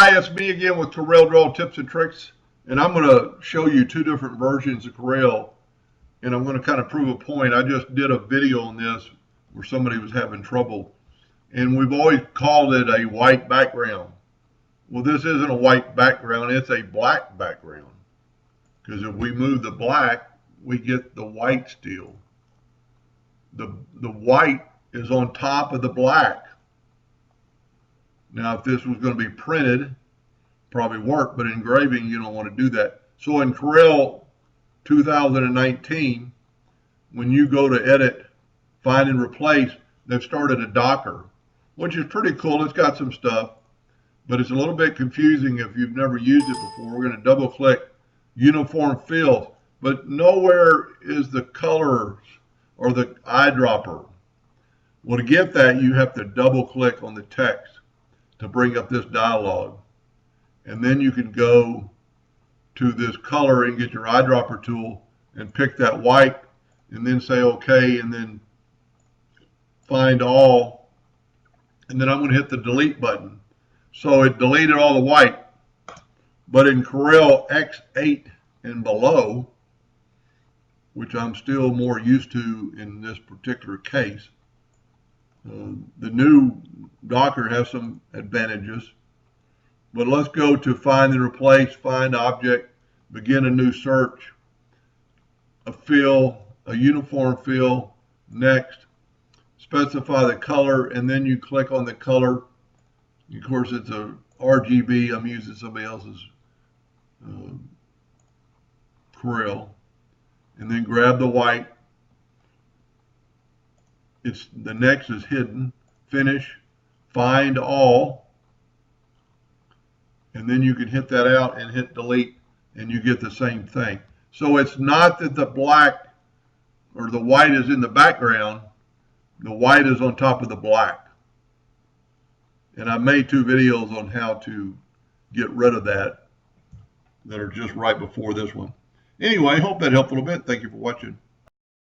Hi, it's me again with Corel Draw Tips and Tricks, and I'm going to show you two different versions of Corel, and I'm going to kind of prove a point. I just did a video on this where somebody was having trouble, and we've always called it a white background. Well, this isn't a white background, it's a black background, because if we move the black, we get the white still. The white is on top of the black. Now, if this was going to be printed, probably work, but engraving, you don't want to do that. So in Corel 2019, when you go to edit, find and replace, they've started a Docker, which is pretty cool. It's got some stuff, but it's a little bit confusing if you've never used it before. We're going to double click uniform fills, but nowhere is the colors or the eyedropper. Well, to get that, you have to double click on the text to bring up this dialog, and then you can go to this color and get your eyedropper tool and pick that white and then say OK and then find all, and then I'm going to hit the delete button. So it deleted all the white, but in Corel X8 and below, which I'm still more used to in this particular case, the new Docker has some advantages, but let's go to find and replace, find object, begin a new search, a fill, a uniform fill, next, specify the color, and then you click on the color. Of course, it's a RGB. I'm using somebody else's Corel, and then grab the white. The next is hidden, finish, find all, and then you can hit that out and hit delete, and you get the same thing. So it's not that the black or the white is in the background, the white is on top of the black. And I made two videos on how to get rid of that are just right before this one. Anyway, I hope that helped a little bit. Thank you for watching.